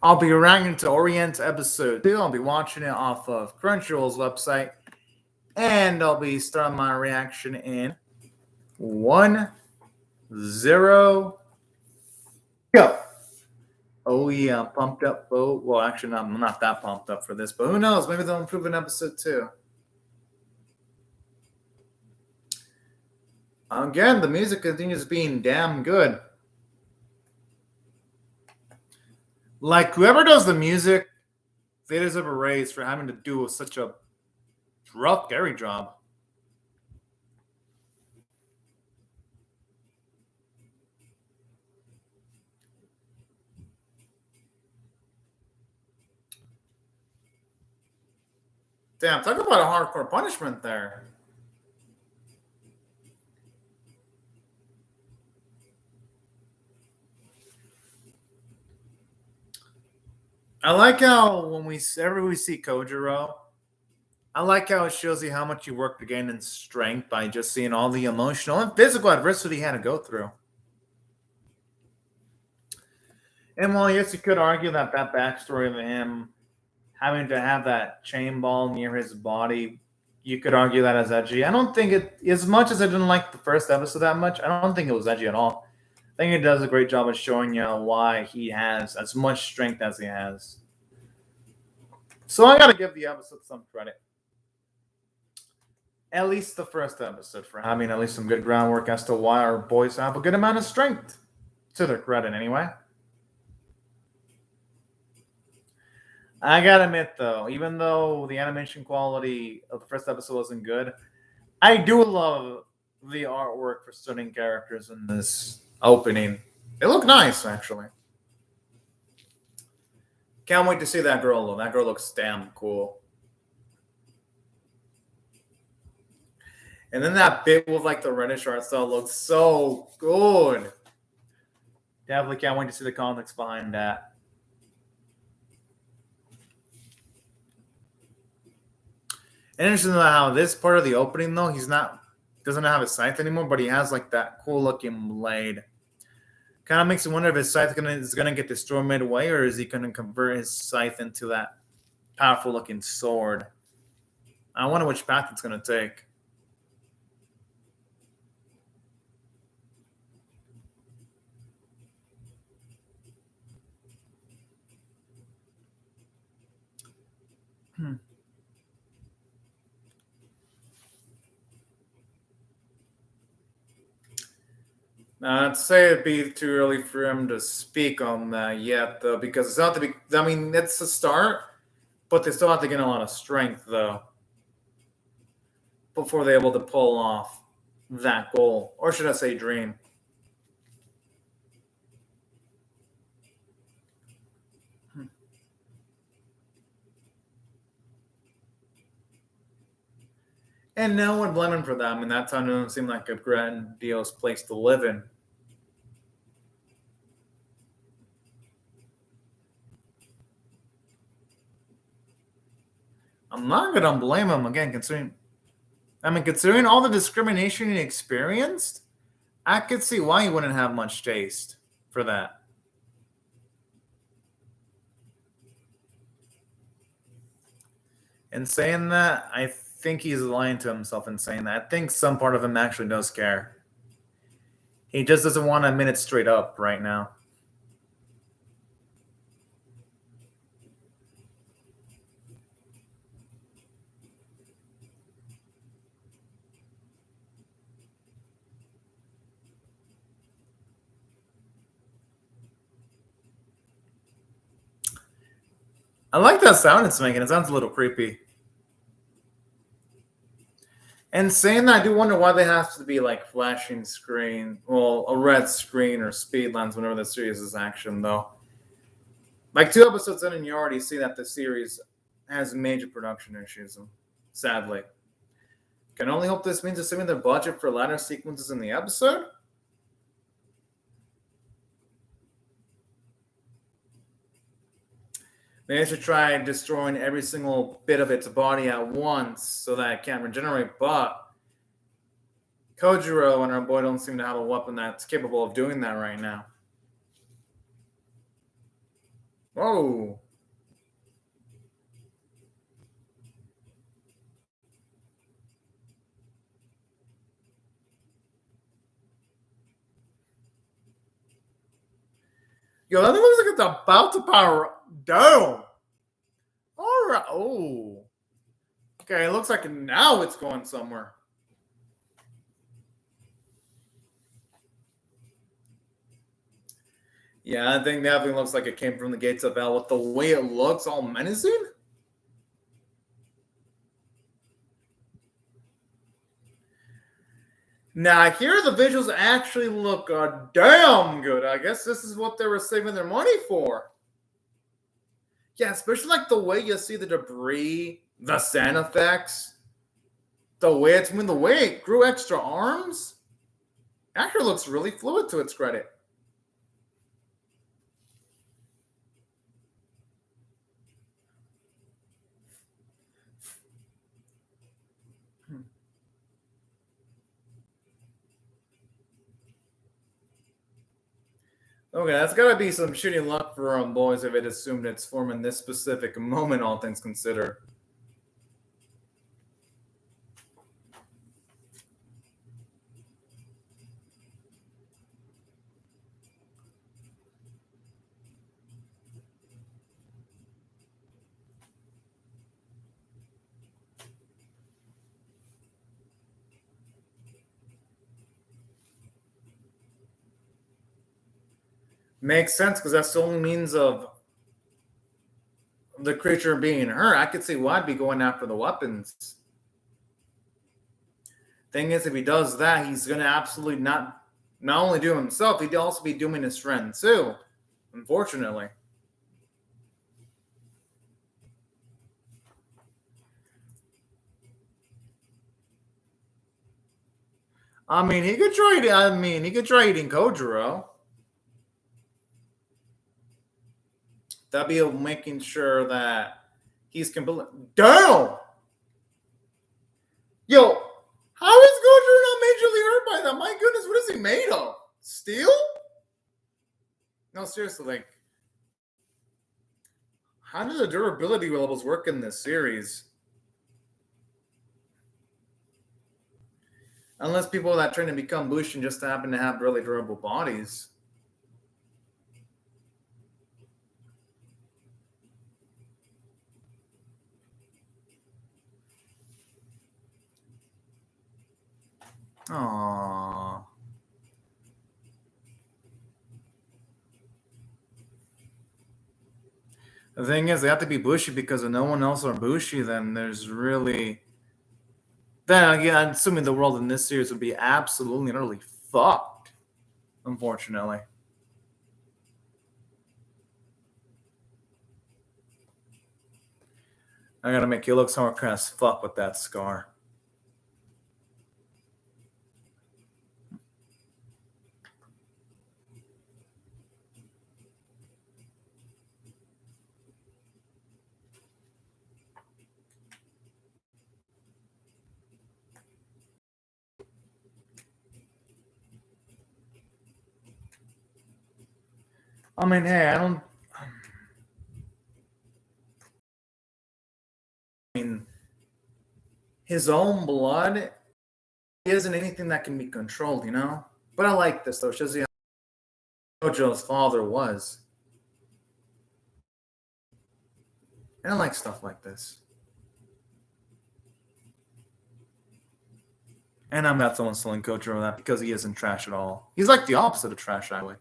I'll be reacting to Orient episode 2. I'll be watching it off of Crunchyroll's website. And I'll be starting my reaction in 1-0 go. Oh yeah, pumped up. Oh, well, actually, I'm not that pumped up for this, but who knows? Maybe they'll improve in episode 2. Again, the music continues being damn good. Like, whoever does the music, they deserve a raise for having to do such a rough Gary job. Damn, talk about a hardcore punishment there. I like how when we see Kojiro, I like how it shows you how much you work to gain in strength by just seeing all the emotional and physical adversity he had to go through. And while yes, you could argue that backstory of him having to have that chain ball near his body, you could argue that as edgy. I don't think it, as much as I didn't like the first episode that much, I don't think it was edgy at all. I think it does a great job of showing you why he has as much strength as he has. So I gotta give the episode some credit. At least the first episode for having at least some good groundwork as to why our boys have a good amount of strength. To their credit, anyway. I gotta admit, though, even though the animation quality of the first episode wasn't good, I do love the artwork for certain characters in this opening. They look nice, actually. Can't wait to see that girl, though. That girl looks damn cool. And then that bit with like the reddish art style looks so good. Definitely can't wait to see the context behind that. And interesting how this part of the opening, though, doesn't have a scythe anymore, but he has like that cool looking blade. Kind of makes me wonder if his scythe is gonna get destroyed midway, or is he gonna convert his scythe into that powerful looking sword? I wonder which path it's gonna take. I'd say it'd be too early for him to speak on that yet, though, because it's not to be. I mean, it's a start, but they still have to gain a lot of strength, though, before they're able to pull off that goal, or should I say, dream. And no one blame him for that. I mean, that town doesn't seem like a grandiose place to live in. I'm not gonna blame him again, considering all the discrimination he experienced. I could see why he wouldn't have much taste for that. And saying that, I think he's lying to himself in saying that. I think some part of him actually does care. He just doesn't want to admit it straight up right now. I like that sound it's making. It sounds a little creepy. And saying that, I do wonder why they have to be like flashing screen, well, a red screen or speed lines whenever the series is action, though. Like 2 episodes in, and you already see that the series has major production issues, sadly. Can only hope this means assuming their budget for latter sequences in the episode. They should try destroying every single bit of its body at once so that it can't regenerate, but Kojiro and our boy don't seem to have a weapon that's capable of doing that right now. Oh. Yo, that thing looks like it's about to power down. All right. Oh. Okay, it looks like now it's going somewhere. Yeah, I think that thing looks like it came from the gates of hell with the way it looks, all menacing. Now, here the visuals actually look damn good. I guess this is what they were saving their money for. Yeah, especially like the way you see the debris, the sound effects, the way it's moving, the way it grew extra arms. Actually looks really fluid to its credit. Okay, that's got to be some shitty luck for boys if it assumed its form in this specific moment, all things considered. Makes sense because that's the only means of the creature being hurt. I could see why I'd be going after the weapons. Thing is, if he does that, he's going to absolutely not only do himself, he'd also be doing his friend too, unfortunately. I mean, he could try. He could try eating Kojiro. That'd be making sure that he's completely down. Yo, how is Kojiro not majorly hurt by that? My goodness, what is he made of? Steel? No, seriously, like, how do the durability levels work in this series? Unless people that train to become Bushin just happen to have really durable bodies. Aww. The thing is, they have to be Bushi because if no one else are Bushi, then there's really. Then again, I'm assuming the world in this series would be absolutely and utterly fucked, unfortunately. I gotta make you look somewhere kind of fuck with that scar. I mean, hey, I don't. I mean, his own blood isn't anything that can be controlled, you know? But I like this, though. Shows you how Gojo's father was. And I like stuff like this. And I'm not someone selling Gojo that because he isn't trash at all. He's like the opposite of trash, actually.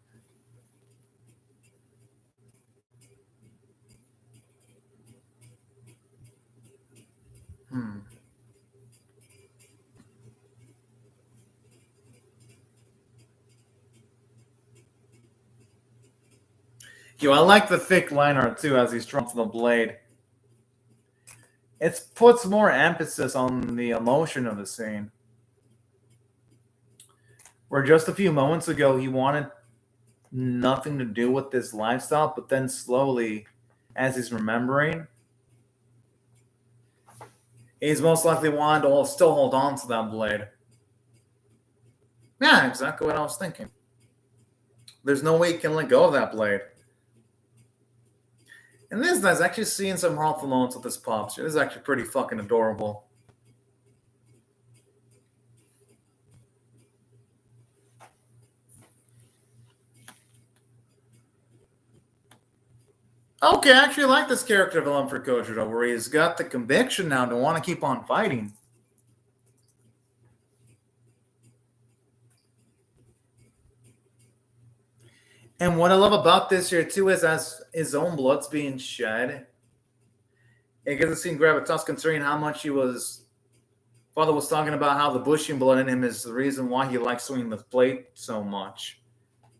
Yo, I like the thick line art too as he's drawn to the blade. It puts more emphasis on the emotion of the scene. Where just a few moments ago he wanted nothing to do with this lifestyle, but then slowly, as he's remembering, he's most likely wanted to still hold on to that blade. Yeah, exactly what I was thinking. There's no way he can let go of that blade. And this guy's actually seeing some healthy moments with this pops. This is actually pretty fucking adorable. Okay, I actually like this character villain for Kojiro, where he's got the conviction now to want to keep on fighting. And what I love about this here too is as his own blood's being shed, it gets to see gravitas considering how much he was. Father was talking about how the Bushian blood in him is the reason why he likes swinging the blade so much.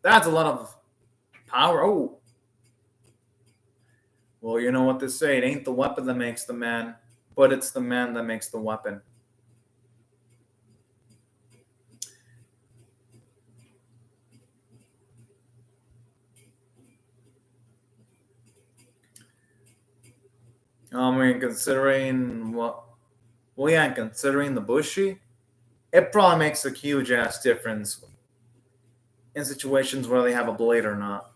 That's a lot of power. Oh. Well, you know what they say. It ain't the weapon that makes the man, but it's the man that makes the weapon. I mean, considering what, well, yeah, considering the Bushi, it probably makes a huge ass difference in situations where they have a blade or not.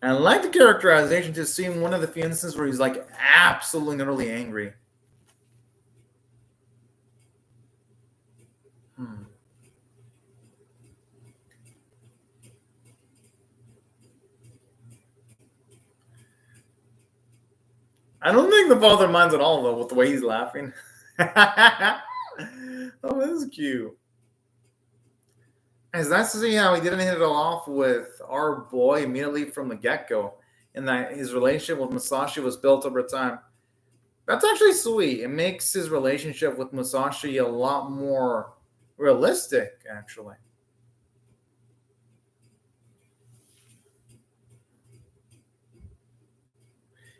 And I like the characterization, just seeing one of the few instances where he's like absolutely utterly angry. I don't think the father minds at all, though, with the way he's laughing. Oh, this is cute. It's nice to see how he didn't hit it off with our boy immediately from the get-go, and that his relationship with Musashi was built over time. That's actually sweet. It makes his relationship with Musashi a lot more realistic, actually.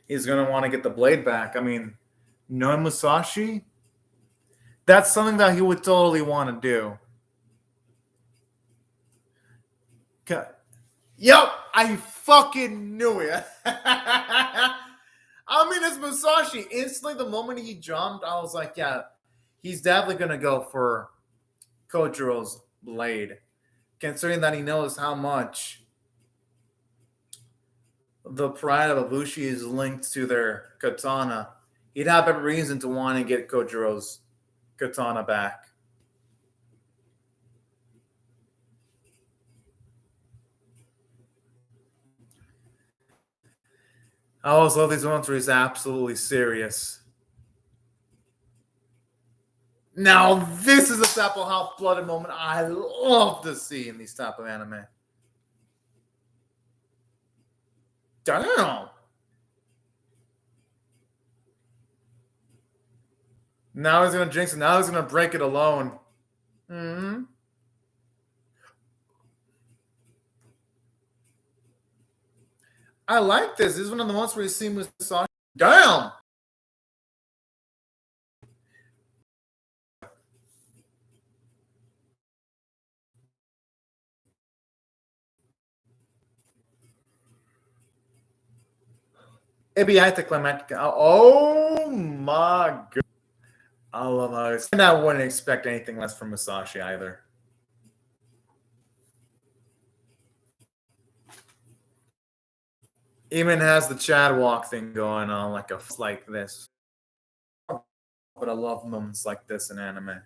He's going to want to get the blade back. I mean, knowing Musashi, that's something that he would totally want to do. Yep, I fucking knew it. I mean, it's Musashi. Instantly, the moment he jumped, I was like, yeah, he's definitely going to go for Kojiro's blade. Considering that he knows how much the pride of Ibushi is linked to their katana, he'd have every reason to want to get Kojiro's katana back. I always love these ones where he's absolutely serious. Now, this is a type of hot-blooded moment I love to see in these type of anime. Damn! Now he's going to jinx it. Now he's going to break it alone. Hmm. I like this. This is one of the ones where you see Musashi. Damn! It'd be anticlimactic. Oh my god. I love how it's. And I wouldn't expect anything less from Musashi either. Even has the Chad walk thing going on like this. But I love moments like this in anime.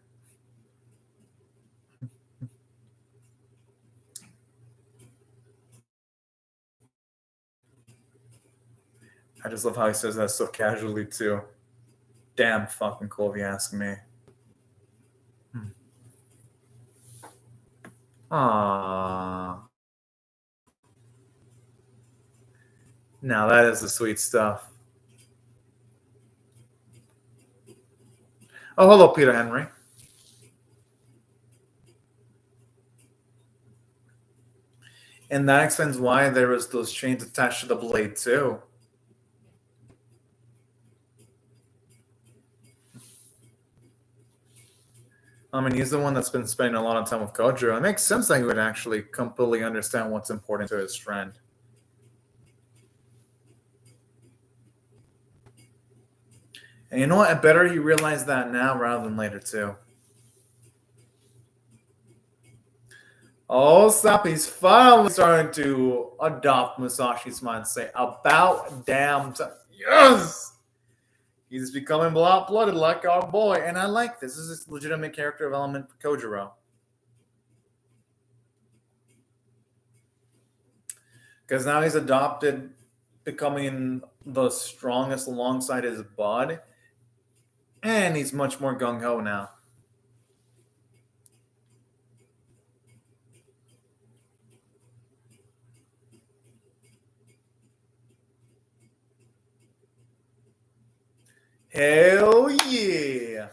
I just love how he says that so casually too. Damn fucking cool if you ask me. Aww. Now that is the sweet stuff. Oh, hello, Peter Henry. And that explains why there was those chains attached to the blade too. I mean, he's the one that's been spending a lot of time with Kojiro. It makes sense that he would actually completely understand what's important to his friend. And you know what? Better he realize that now rather than later too. Oh, Sappy's finally starting to adopt Musashi's mindset. About damn time. Yes! He's becoming blooded like our boy. And I like this. This is a legitimate character development for Kojiro. Because now he's adopted becoming the strongest alongside his bud. And he's much more gung-ho now. Hell yeah!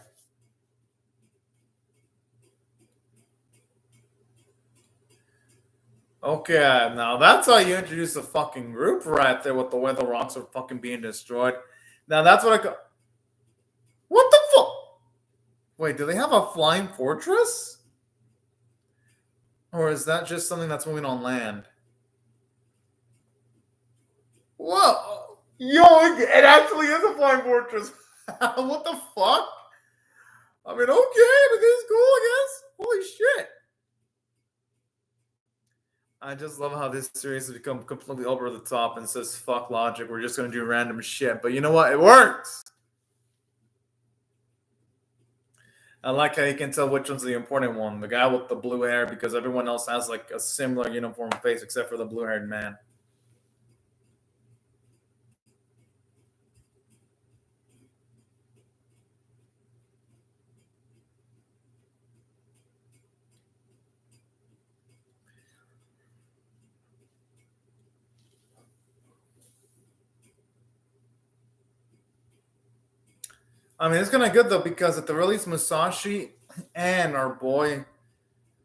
Okay, now that's how you introduce a fucking group right there with the way the rocks are fucking being destroyed. Now that's what I call. What the fuck? Wait, do they have a flying fortress? Or is that just something that's moving on land? Whoa! Yo, it actually is a flying fortress. What the fuck? I mean, okay, but this is cool, I guess. Holy shit. I just love how this series has become completely over the top and says, fuck logic, we're just going to do random shit. But you know what? It works. I like how you can tell which one's the important one. The guy with the blue hair, because everyone else has like a similar uniform face except for the blue-haired man. I mean, it's kind of good though because at the release, Musashi and our boy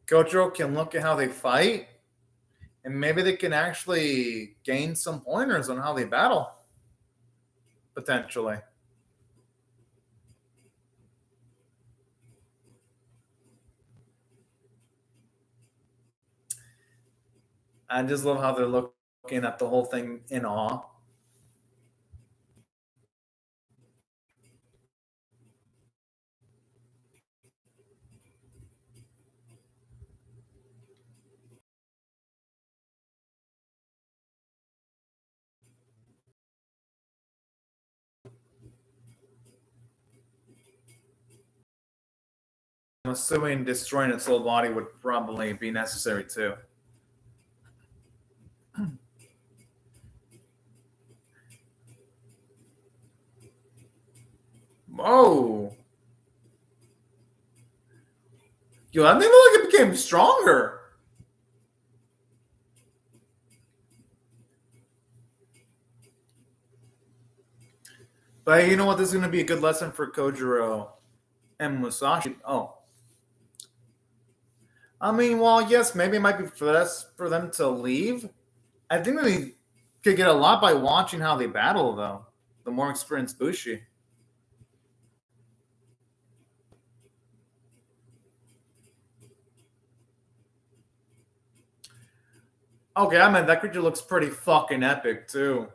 Gojo can look at how they fight, and maybe they can actually gain some pointers on how they battle, potentially. I just love how they're looking at the whole thing in awe. I'm assuming destroying its whole body would probably be necessary too. Whoa. Yo, that thing looked like it became stronger. But hey, you know what? This is going to be a good lesson for Kojiro and Musashi. Oh. I mean, well, yes, maybe it might be best for them to leave. I think they could get a lot by watching how they battle, though. The more experienced Bushi. Okay, I mean, that creature looks pretty fucking epic, too.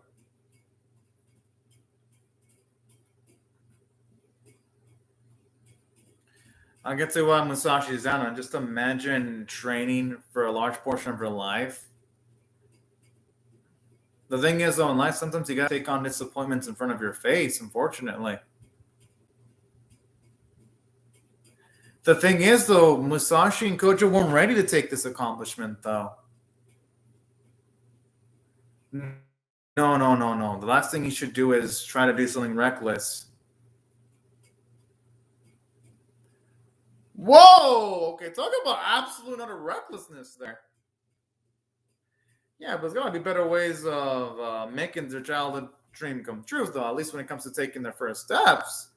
I get to what Musashi is down on. Just imagine training for a large portion of her life. The thing is, though, in life, sometimes you gotta take on disappointments in front of your face, unfortunately. The thing is, though, Musashi and Kojo weren't ready to take this accomplishment, though. No, no, no, no. The last thing you should do is try to do something reckless. Whoa! Okay, talk about absolute utter recklessness there. Yeah, but there's gotta be better ways of making their childhood dream come true, though. At least when it comes to taking their first steps.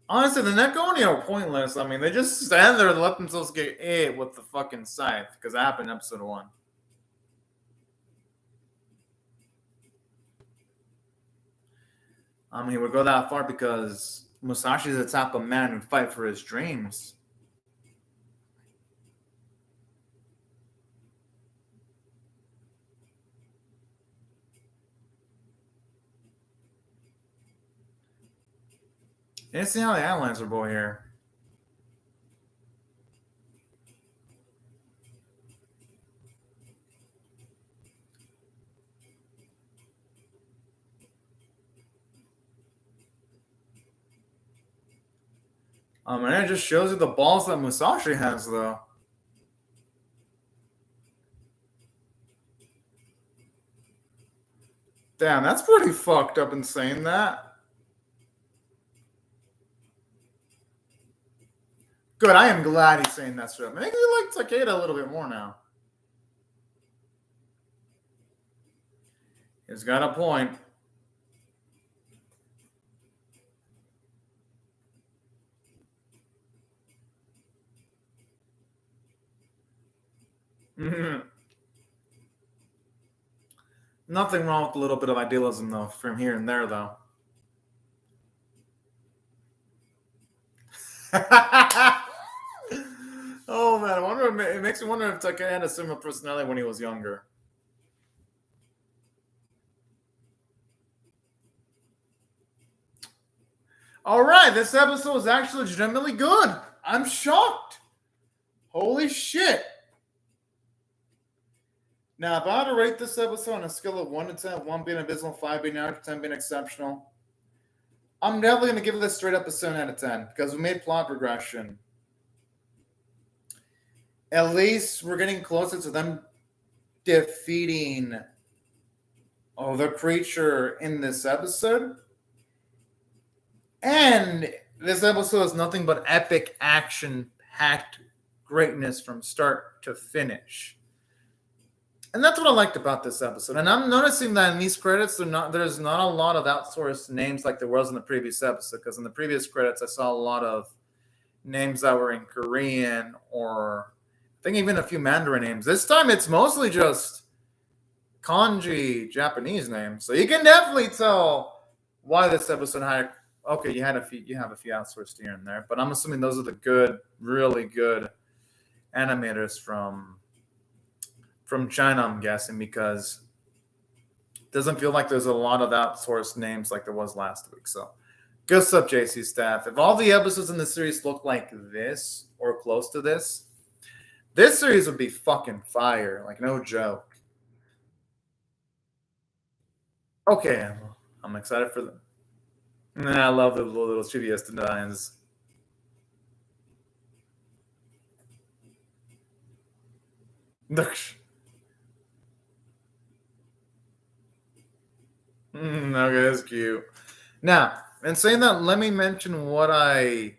Honestly, the Neconi are pointless. I mean, they just stand there and let themselves get hit with the fucking scythe because that happened in episode 1. I mean, he would go that far because Musashi's the type of man who fight for his dreams. Let's see how the outlines are boy here. And it just shows you the balls that Musashi has, though. Damn, that's pretty fucked up in saying that. Good, I am glad he's saying that shit. Maybe he like Takeda a little bit more now. He's got a point. Nothing wrong with a little bit of idealism, though, from here and there, though. Oh man, I wonder. It makes me wonder if Takeda had a similar personality when he was younger. All right, this episode was actually legitimately good. I'm shocked. Holy shit. Now, if I had to rate this episode on a scale of 1 to 10, 1 being abysmal, 5 being average, 10 being exceptional, I'm definitely going to give this straight up a 7 out of 10 because we made plot progression. At least we're getting closer to them defeating the creature in this episode. And this episode is nothing but epic action-packed greatness from start to finish. And that's what I liked about this episode. And I'm noticing that in these credits, there's not a lot of outsourced names like there was in the previous episode. Because in the previous credits, I saw a lot of names that were in Korean or I think even a few Mandarin names. This time, it's mostly just kanji Japanese names. So you can definitely tell why this episode had. Okay, you have a few outsourced here and there, but I'm assuming those are the good, really good animators from China, I'm guessing, because it doesn't feel like there's a lot of outsourced names like there was last week. So good stuff, JC staff. If all the episodes in the series look like this or close to this series would be fucking fire. Like, no joke. Okay, I'm excited for them. I love the little trivia designs. Okay, that's cute. Now, in saying that, let me mention what I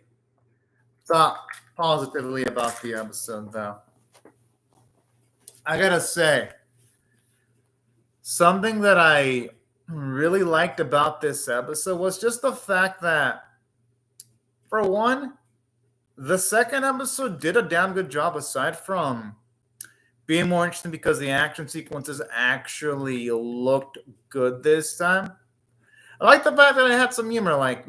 thought positively about the episode, though. I gotta say, something that I really liked about this episode was just the fact that, for one, the second episode did a damn good job aside from being more interesting because the action sequences actually looked good this time. I like the fact that it had some humor, like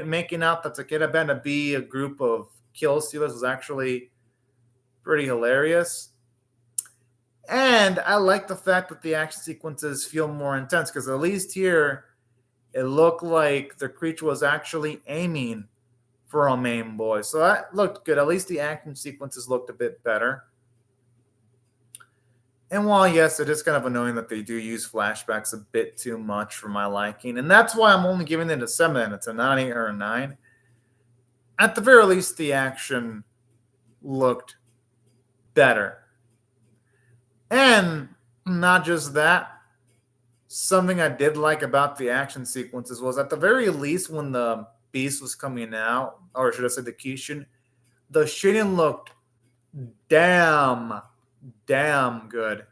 making out that Takeda Band to be a group of kill stealers was actually pretty hilarious. And I like the fact that the action sequences feel more intense because at least here it looked like the creature was actually aiming for a main boy. So that looked good. At least the action sequences looked a bit better. And while, yes, it is kind of annoying that they do use flashbacks a bit too much for my liking, and that's why I'm only giving it a 7. It's a 9 or a 9. At the very least, the action looked better. And not just that, something I did like about the action sequences was at the very least when the beast was coming out, or should I say the Kishin, the shooting looked damn good.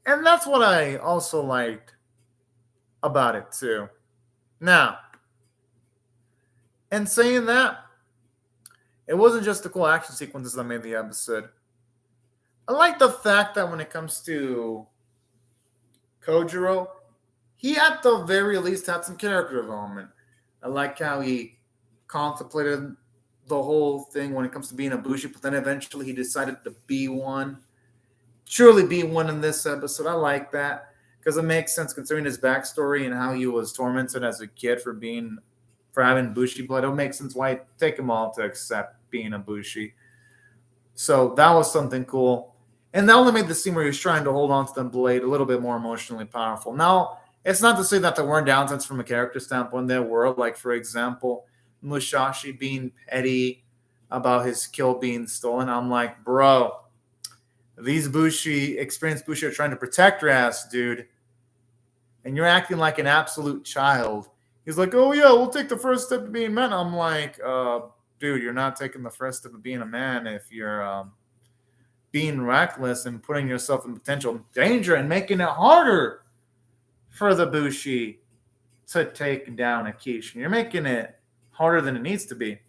And that's what I also liked about it too. Now, in saying that, it wasn't just the cool action sequences that made the episode. I like the fact that when it comes to Kojiro, he at the very least had some character development. I like how he contemplated the whole thing when it comes to being a bushi, but then eventually he decided to be one. Truly be one in this episode. I like that because it makes sense considering his backstory and how he was tormented as a kid for being for having Bushi blood. It would make sense why it take them all to accept being a Bushi. So that was something cool. And that only made the scene where he was trying to hold on to the blade a little bit more emotionally powerful. Now, it's not to say that there weren't downsides from a character standpoint. There were, like, for example, Musashi being petty about his kill being stolen. I'm like, bro, these Bushi, experienced Bushi, are trying to protect your ass, dude. And you're acting like an absolute child. He's like, oh, yeah, we'll take the first step to being men. I'm like, dude, you're not taking the first step of being a man if you're being reckless and putting yourself in potential danger and making it harder for the Bushi to take down Akishi. You're making it harder than it needs to be.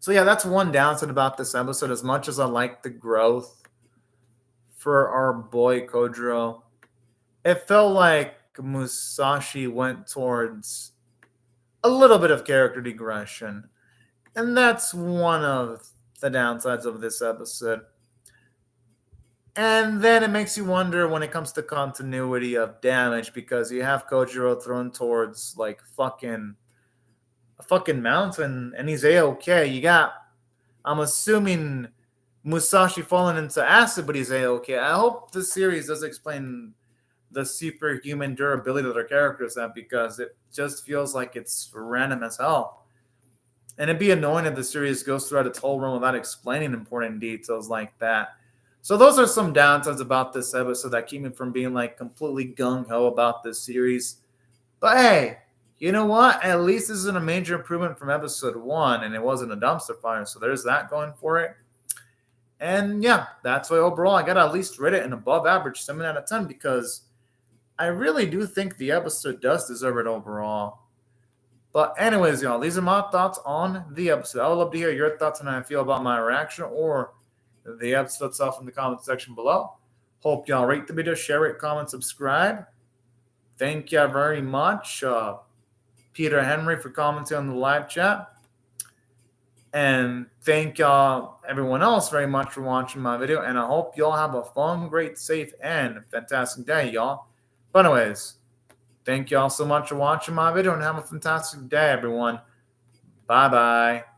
So, yeah, that's one downside about this episode. As much as I like the growth for our boy Kojiro, it felt like Musashi went towards a little bit of character digression. And that's one of the downsides of this episode. And then it makes you wonder when it comes to continuity of damage, because you have Kojiro thrown towards like a fucking mountain and he's A-okay. You got, I'm assuming, Musashi falling into acid, but he's A-okay. I hope the series does explain the superhuman durability that their characters have, because it just feels like it's random as hell. And it'd be annoying if the series goes throughout its whole run without explaining important details like that. So those are some downsides about this episode that keep me from being like completely gung-ho about this series. But hey, you know what? At least this is a major improvement from episode 1, and it wasn't a dumpster fire, so there's that going for it. And yeah, that's why overall I got to at least rate it an above average 7 out of 10, because I really do think the episode does deserve it overall. But anyways, y'all, these are my thoughts on the episode. I would love to hear your thoughts on how I feel about my reaction or the episode itself in the comment section below. Hope y'all rate the video, share it, comment, subscribe. Thank you very much, Peter Henry, for commenting on the live chat. And thank y'all, everyone else, very much for watching my video. And I hope y'all have a fun, great, safe, and fantastic day, y'all. But anyways, thank y'all so much for watching my video, and have a fantastic day, everyone. Bye-bye.